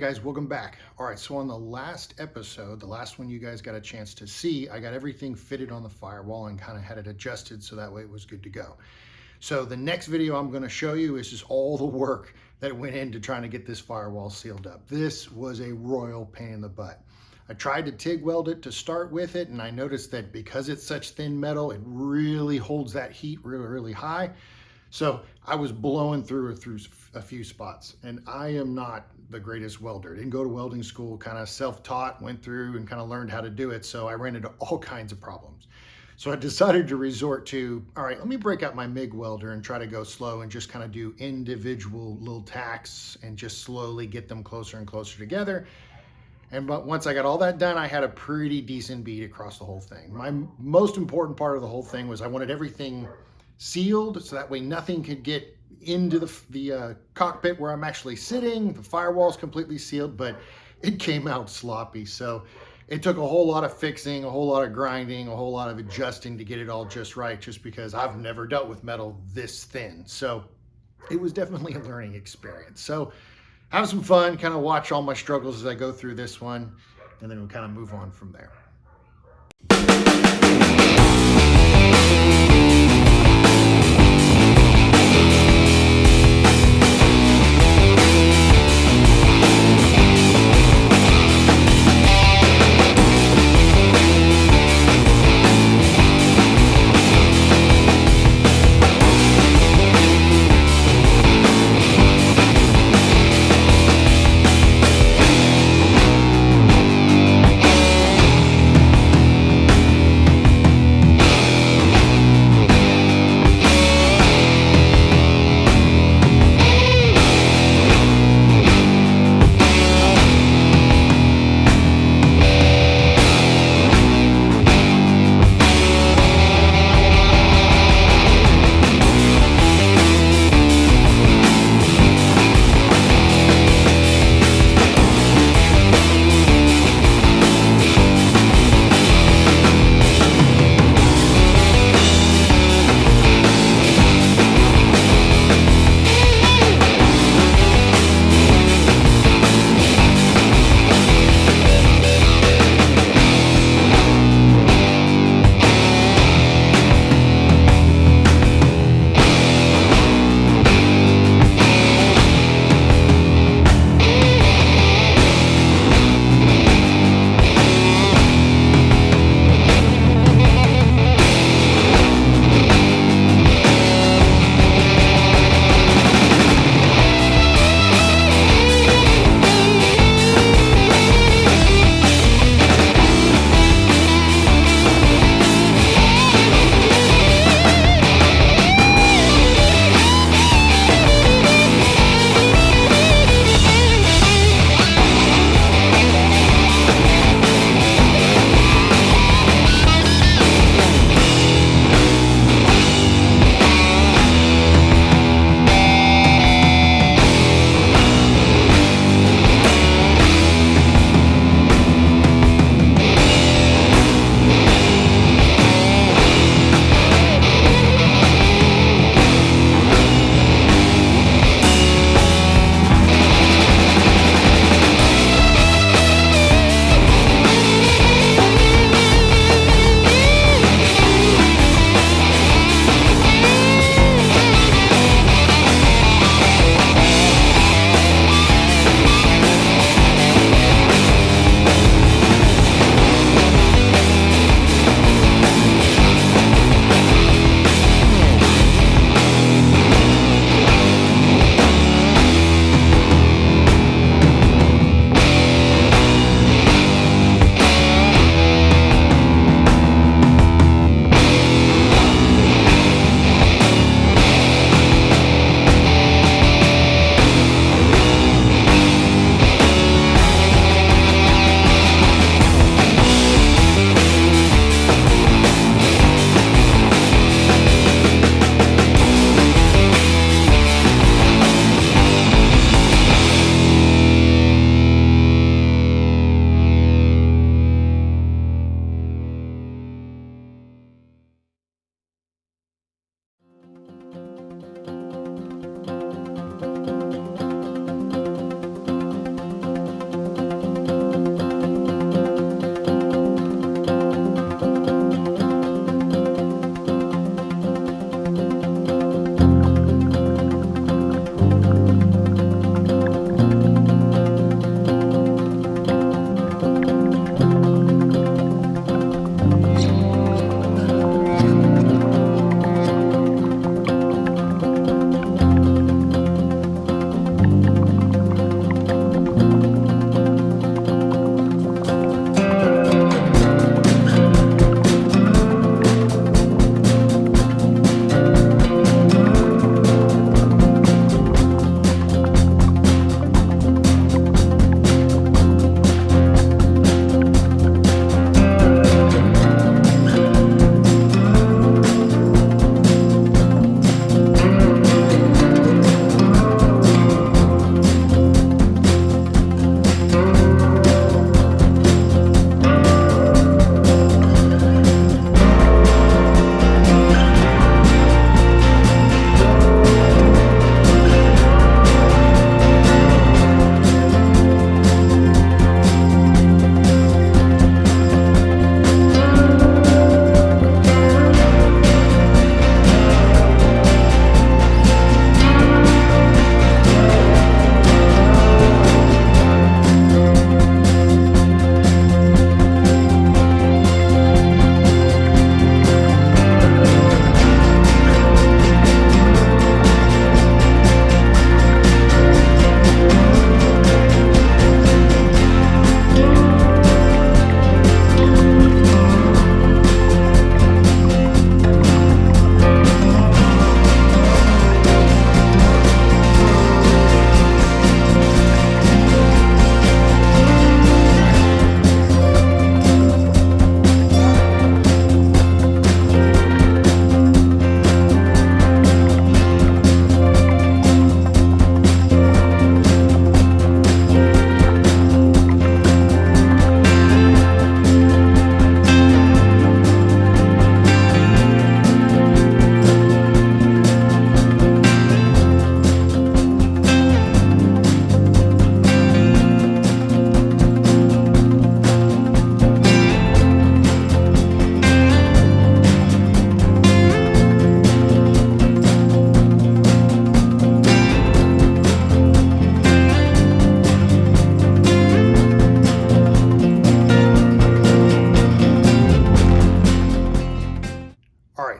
guys, welcome back. All right, so on the last episode, the last one you guys got a chance to see, I got everything fitted on the firewall and kind of had it adjusted so that way it was good to go. So the next video I'm going to show you is just all the work that went into trying to get this firewall sealed up. This was a royal pain in the butt. I tried to TIG weld it to start with it, and I noticed that because it's such thin metal, it really holds that heat really high. So I was blowing through a few spots, and I am not the greatest welder. Didn't go to welding school, kind of self-taught, went through and kind of learned how to do it. So I ran into all kinds of problems. So I decided to resort to, all right, let me break out my MIG welder and try to go slow and just kind of do individual little tacks and just slowly get them closer and closer together. But once I got all that done, I had a pretty decent bead across the whole thing. My most important part of the whole thing was I wanted everything sealed so that way nothing could get into the cockpit where I'm actually sitting. The firewall's completely sealed, but it came out sloppy. So it took a whole lot of fixing, a whole lot of grinding, a whole lot of adjusting to get it all just right, just because I've never dealt with metal this thin. So it was definitely a learning experience. So have some fun, kind of watch all my struggles as I go through this one, and then we'll kind of move on from there.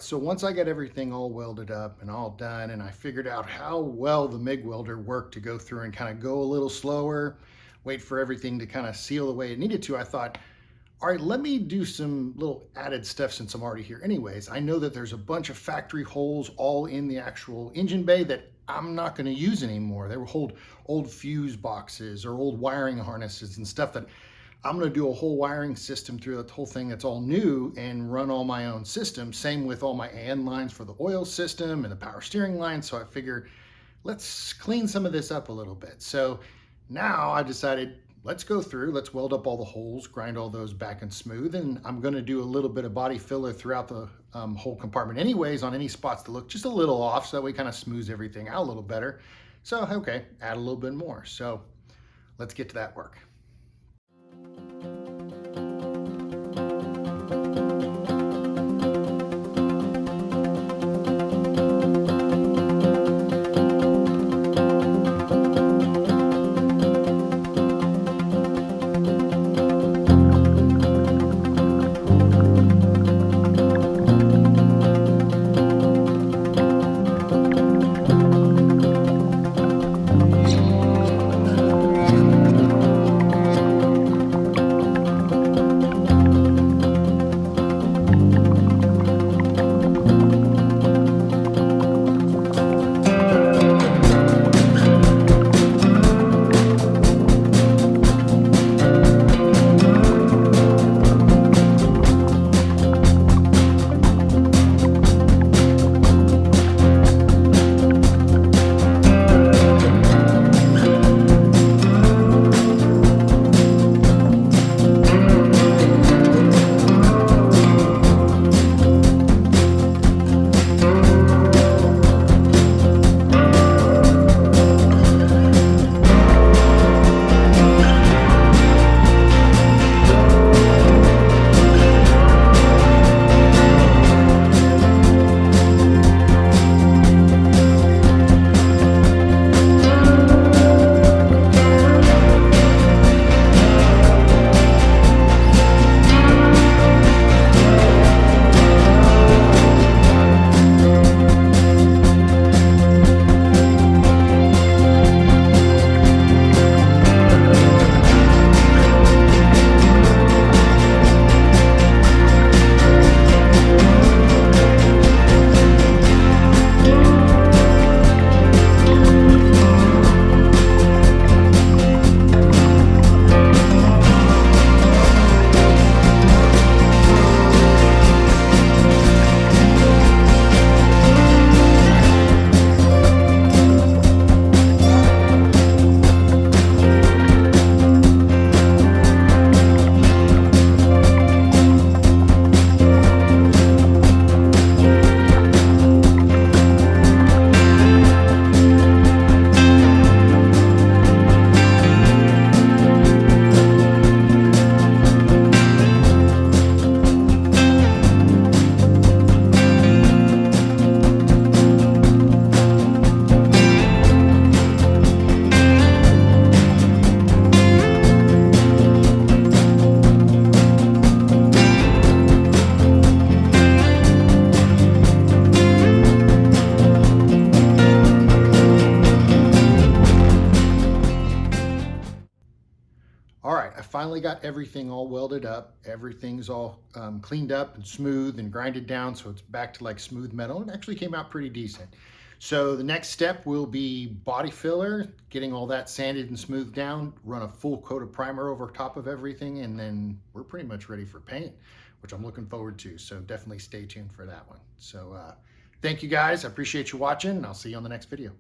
so once I got everything all welded up and all done, and I figured out how well the MIG welder worked to go through and kind of go a little slower, wait for everything to kind of seal the way it needed to, I thought, all right, let me do some little added stuff since I'm already here anyways. I know that there's a bunch of factory holes all in the actual engine bay that I'm not going to use anymore. They will hold old fuse boxes or old wiring harnesses and stuff that I'm going to do a whole wiring system through the whole thing that's all new and run all my own system. Same with all my AN lines for the oil system and the power steering line. So I figure let's clean some of this up a little bit. So now I decided let's go through, let's weld up all the holes, grind all those back and smooth. And I'm going to do a little bit of body filler throughout the whole compartment anyways on any spots that look just a little off. So that way kind of smooths everything out a little better. So, okay, add a little bit more. So let's get to that work. All right, I finally got everything all welded up. Everything's all cleaned up and smooth and grinded down, so it's back to like smooth metal. It actually came out pretty decent. So the next step will be body filler, getting all that sanded and smoothed down, run a full coat of primer over top of everything, and then we're pretty much ready for paint, which I'm looking forward to. So definitely stay tuned for that one. So thank you guys. I appreciate you watching, and I'll see you on the next video.